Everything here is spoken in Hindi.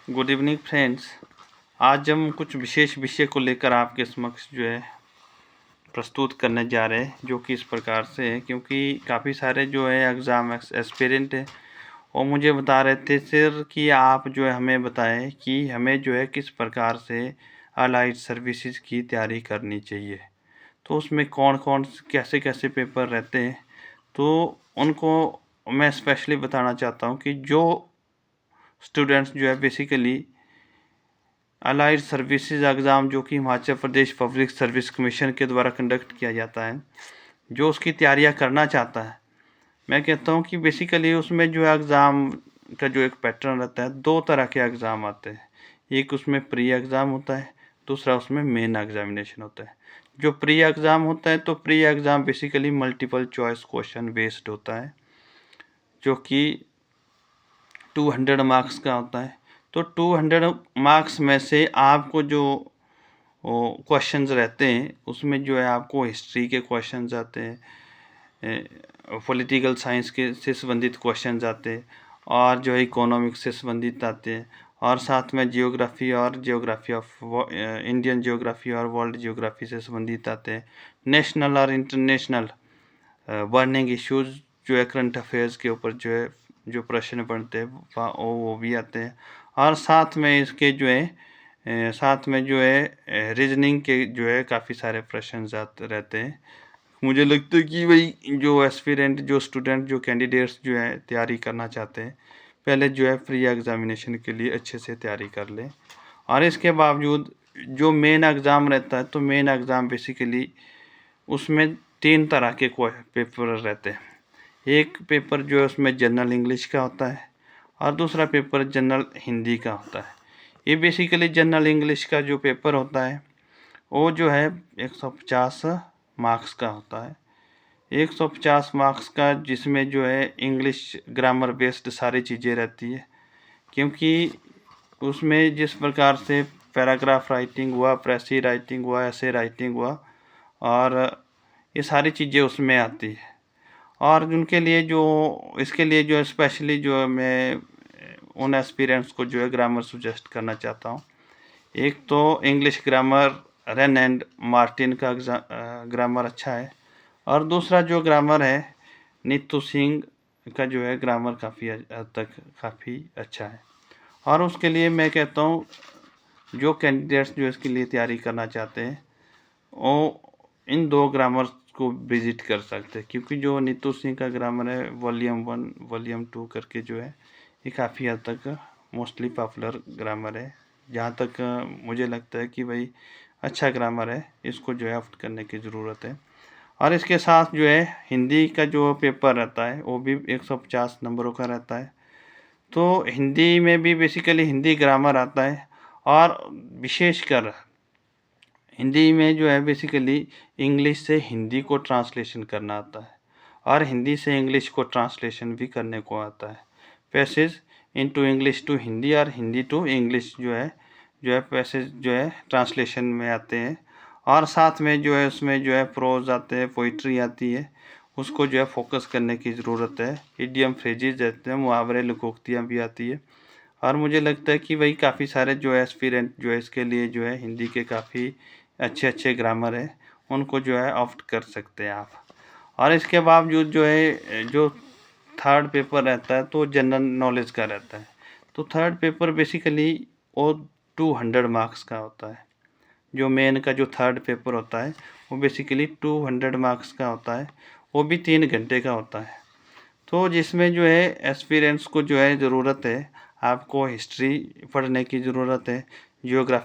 Good evening friends. आज हम कुछ विशेष विषय को लेकर आपके समक्ष प्रस्तुत करने जा रहे हैं, जो कि इस प्रकार से है। क्योंकि काफ़ी सारे एग्ज़ाम एस्पिरेंट हैं और मुझे बता रहे थे सर कि आप हमें बताएं कि हमें किस प्रकार से अलाइड सर्विसेज की तैयारी करनी चाहिए। तो उसमें कौन कौन कैसे कैसे पेपर रहते हैं, तो उनको मैं स्पेशली बताना चाहता हूं कि जो students basically allied services exam जो कि Himachal Pradesh public service commission के द्वारा कंडक्ट किया जाता है, जो उसकी तैयारियां करना चाहता है, मैं कहता हूं कि बेसिकली उसमें एग्ज़ाम का एक पैटर्न रहता है। दो तरह के एग्ज़ाम आते हैं, एक उसमें प्री एग्ज़ाम होता है, दूसरा उसमें मेन एग्जामिनेशन होता है। जो प्री एग्ज़ाम होता है, तो pre exam basically multiple choice question based होता है, जो कि 200 मार्क्स का होता है। तो 200 मार्क्स में से आपको जो क्वेश्चंस रहते हैं, उसमें आपको हिस्ट्री के क्वेश्चंस आते हैं, पॉलिटिकल साइंस के से संबंधित क्वेश्चंस आते हैं, और इकोनॉमिक्स से संबंधित आते हैं, और साथ में जियोग्राफी ऑफ इंडियन जियोग्राफी और वर्ल्ड जियोग्राफी से संबंधित आते हैं। नेशनल और international burning issues current affairs के ऊपर जो प्रश्न बनते हैं वो भी आते हैं। और साथ में इसके रीजनिंग के काफ़ी सारे प्रश्न रहते हैं। मुझे लगता है कि भाई जो एस्पिरेंट जो स्टूडेंट जो कैंडिडेट्स तैयारी करना चाहते हैं, पहले प्री एग्जामिनेशन के लिए अच्छे से तैयारी कर लें। और इसके बावजूद जो मेन एग्ज़ाम रहता है, तो मेन एग्ज़ाम बेसिकली उसमें 3 तरह के पेपर रहते हैं। एक पेपर उसमें जनरल इंग्लिश का होता है, और दूसरा पेपर जनरल हिंदी का होता है। ये बेसिकली जनरल इंग्लिश का जो पेपर होता है, वो 150 मार्क्स का होता है। 150 मार्क्स का, जिसमें इंग्लिश ग्रामर बेस्ड सारी चीज़ें रहती है। क्योंकि उसमें जिस प्रकार से पैराग्राफ राइटिंग हुआ, प्रेसी राइटिंग हुआ, ऐसे राइटिंग हुआ, और ये सारी चीज़ें उसमें आती है। और उनके लिए इसके लिए स्पेशली मैं उन एस्पिरेंट्स को ग्रामर सजेस्ट करना चाहता हूँ। एक तो English grammar rain and Martin का ग्रामर अच्छा है, और दूसरा ग्रामर है नीतू सिंह का ग्रामर काफ़ी हद तक काफ़ी अच्छा है। और उसके लिए मैं कहता हूँ जो कैंडिडेट्स इसके लिए तैयारी करना चाहते हैं, वो इन 2 ग्रामर को विजिट कर सकते हैं। क्योंकि जो नीतू सिंह का ग्रामर है वॉल्यूम 1 वॉल्यूम 2 करके ये काफ़ी हद तक मोस्टली पॉपुलर ग्रामर है। जहाँ तक मुझे लगता है कि भाई अच्छा ग्रामर है, इसको ऑप्ट करने की ज़रूरत है। और इसके साथ हिंदी का पेपर रहता है, वो भी 150 नंबरों का रहता है। तो हिंदी में भी बेसिकली हिंदी ग्रामर आता है, और विशेषकर हिंदी में बेसिकली इंग्लिश से हिंदी को ट्रांसलेशन करना आता है, और हिंदी से इंग्लिश को ट्रांसलेशन भी करने को आता है। Passage into English to Hindi, और Hindi to English passage translation में आते हैं। और साथ में उसमें प्रोज आते हैं, पोइट्री आती है, उसको फोकस करने की ज़रूरत है। इडियम फ्रेजेज रहते हैं, मुहावरे लोकोक्तियाँ भी आती है। और मुझे लगता है कि भाई काफ़ी सारे एस्पिरेंट इसके लिए हिंदी के काफ़ी अच्छे अच्छे ग्रामर है, उनको ऑप्ट कर सकते हैं आप। और इसके बावजूद जो थर्ड पेपर रहता है, तो जनरल नॉलेज का रहता है। तो थर्ड पेपर बेसिकली वो 200 मार्क्स का होता है। जो मेन का थर्ड पेपर होता है, वो बेसिकली 200 मार्क्स का होता है, वो भी 3 घंटे का होता है। तो जिसमें एस्पिरेंट्स को ज़रूरत है, आपको हिस्ट्री पढ़ने की ज़रूरत है, जियोग्राफी